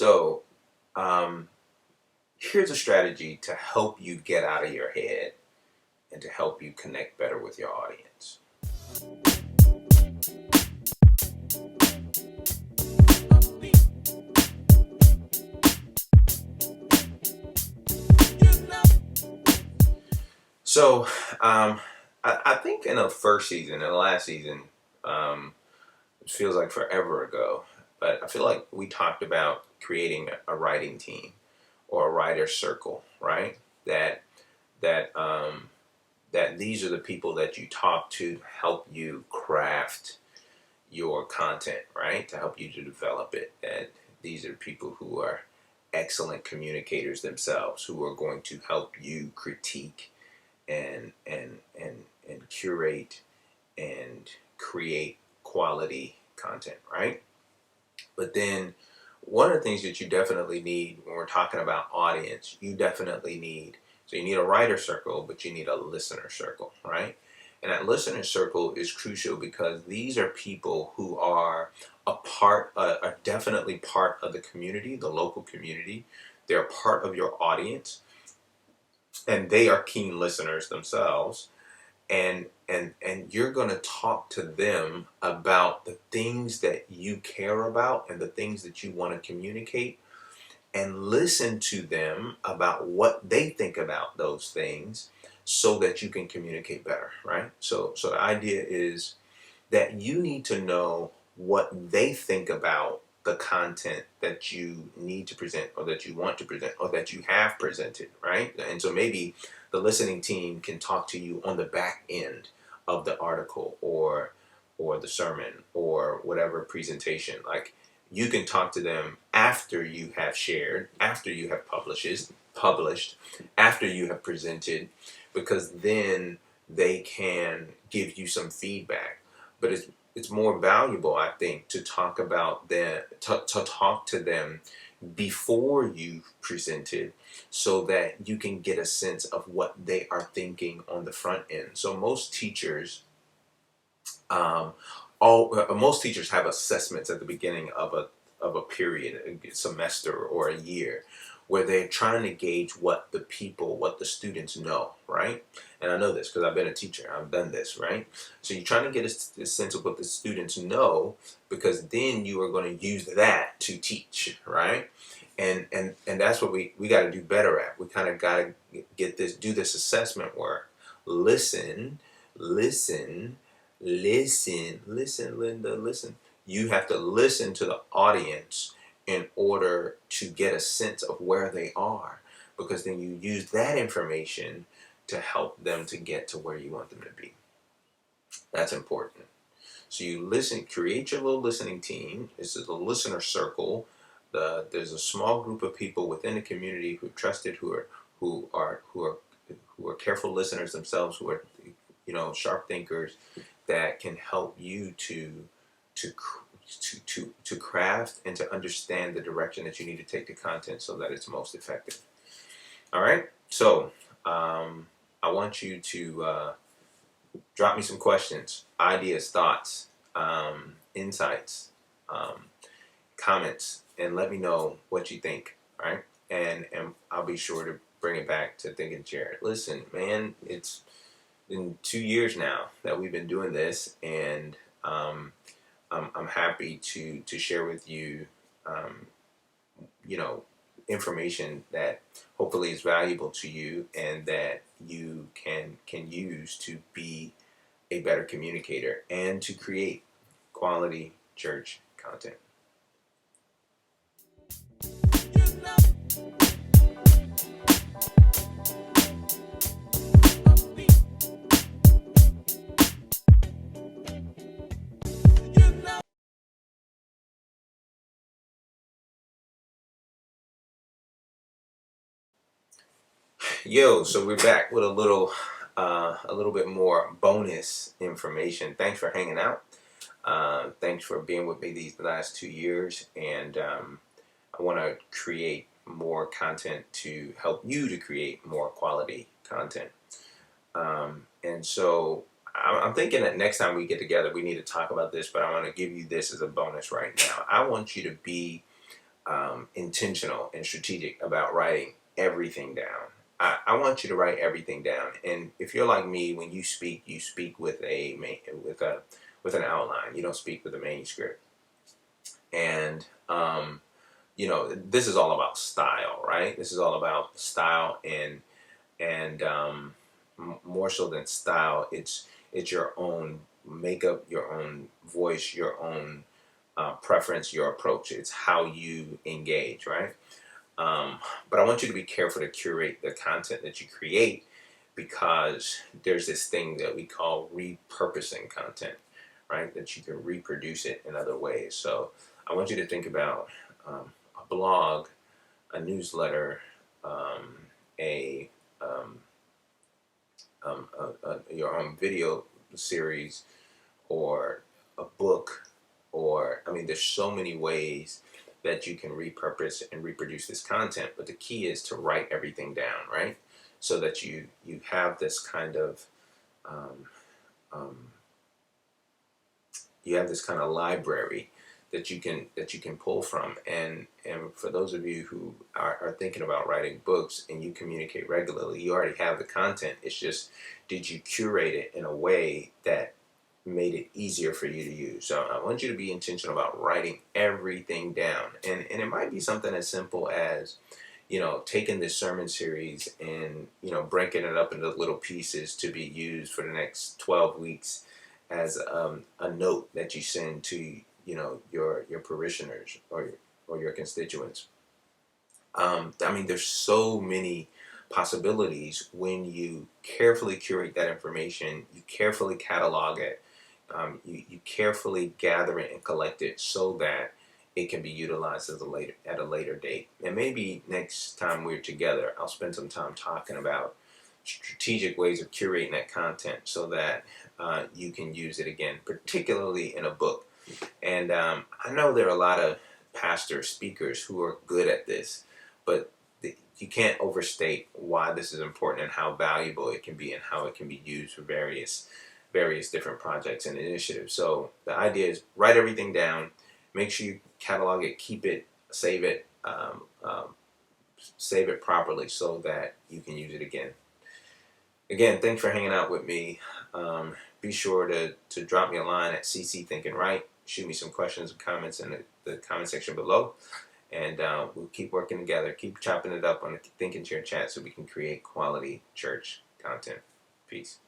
So, um, here's a strategy to help you get out of your head and to help you connect better with your audience. So, I think in the first season, in the last season, it feels like forever ago, but I feel like we talked about creating a writing team or a writer circle, right? That that that these are the people that you talk to help you craft your content, right? To help you to develop it. And these are people who are excellent communicators themselves, who are going to help you critique and curate and create quality content, right? But then one of the things that you definitely need when we're talking about audience, you definitely need, so you need a writer circle, but you need a listener circle, right? And that listener circle is crucial because these are people who are are definitely part of the community, the local community. They're part of your audience, and they are keen listeners themselves. And you're going to talk to them about the things that you care about and the things that you want to communicate, and listen to them about what they think about those things so that you can communicate better, right? So the idea is that you need to know what they think about the content that you need to present or that you want to present or that you have presented, right? And so maybe the listening team can talk to you on the back end of the article or the sermon or whatever presentation. Like, you can talk to them after you have shared, after you have published, after you have presented, because then they can give you some feedback. But it's more valuable, I think, to talk about them, to talk to them before you've presented, so that you can get a sense of what they are thinking on the front end. So um, most teachers have assessments at the beginning of a period, a semester or a year, where they're trying to gauge what the students know, right? And I know this because I've been a teacher. I've done this, right? So you're trying to get a sense of what the students know, because then you are going to use that to teach, right? And that's what we got to do better at. We kind of got to do this assessment work. Listen, listen, listen, Linda, listen. You have to listen to the audience in order to get a sense of where they are, because then you use that information to help them to get to where you want them to be. That's important. So you listen, create your little listening team. This is a listener circle. There's a small group of people within the community who are trusted, who are careful listeners themselves, who are sharp thinkers, that can help you to craft and to understand the direction that you need to take the content so that it's most effective. All right. So I want you to drop me some questions, ideas, thoughts, insights, um, comments, and let me know what you think. All right. And I'll be sure to bring it back to Think and Share. Listen, man, it's been 2 years now that we've been doing this, and I'm happy to share with you, um, information that hopefully is valuable to you and that you can use to be a better communicator and to create quality church content. Yo, so we're back with a little bit more bonus information. Thanks for hanging out. Thanks for being with me these last 2 years, and I want to create more content to help you to create more quality content. And so I'm thinking that next time we get together, we need to talk about this, but I want to give you this as a bonus right now. I want you to be intentional and strategic about writing everything down. I want you to write everything down. And if you're like me, when you speak with with an outline. You don't speak with a manuscript. And this is all about style, right? This is all about style, and more so than style, it's your own makeup, your own voice, your own preference, your approach. It's how you engage, right? But I want you to be careful to curate the content that you create, because there's this thing that we call repurposing content, right? That you can reproduce it in other ways. So I want you to think about a blog, a newsletter, a, your own video series, or a book, or there's so many ways that you can repurpose and reproduce this content. But the key is to write everything down, right? So that you have this kind of um, um, library that you can pull from. And for those of you who are thinking about writing books and you communicate regularly, you already have the content. It's just, did you curate it in a way that made it easier for you to use? So I want you to be intentional about writing everything down. And it might be something as simple as, taking this sermon series and, breaking it up into little pieces to be used for the next 12 weeks as a note that you send to, your parishioners or your constituents. There's so many possibilities when you carefully curate that information, you carefully catalog it, you carefully gather it and collect it so that it can be utilized at a later date. And maybe next time we're together, I'll spend some time talking about strategic ways of curating that content so that you can use it again, particularly in a book. And I know there are a lot of pastors, speakers who are good at this, but you can't overstate why this is important and how valuable it can be and how it can be used for various different projects and initiatives. So the idea is, write everything down, make sure you catalog it, keep it, save it, save it properly so that you can use it again. Again, thanks for hanging out with me. Be sure to drop me a line at Thinkin, right? Shoot me some questions and comments in the comment section below. And we'll keep working together. Keep chopping it up on the Thinkin Chair chat so we can create quality church content. Peace.